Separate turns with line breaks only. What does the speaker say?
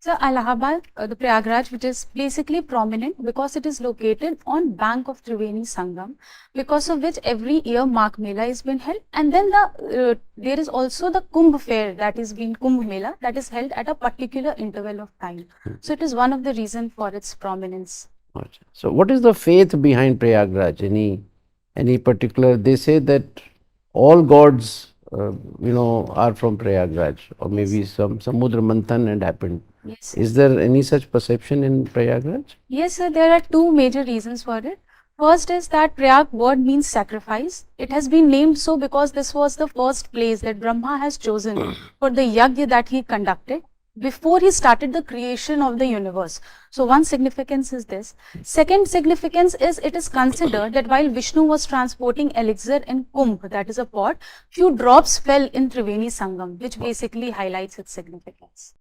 So Allahabad, the Prayagraj, which is basically prominent because it is located on bank of Triveni Sangam, because of which every year Magh Mela is being held, and then there is also the Kumbh fair, that is being Kumbh Mela, that is held at a particular interval of time. So it is one of the reasons for its prominence.
So what is the faith behind Prayagraj? Any particular? They say that all gods, are from Prayagraj, or maybe some Samudra Manthan had happened.
Yes.
Is there any such perception in Prayagraj?
Yes, sir. There are two major reasons for it. First is that Prayag word means sacrifice. It has been named so because this was the first place that Brahma has chosen for the yajna that he conducted before he started the creation of the universe. So one significance is this. Second significance is it is considered that while Vishnu was transporting elixir in Kumbh, that is a pot, few drops fell in Triveni Sangam, which basically highlights its significance.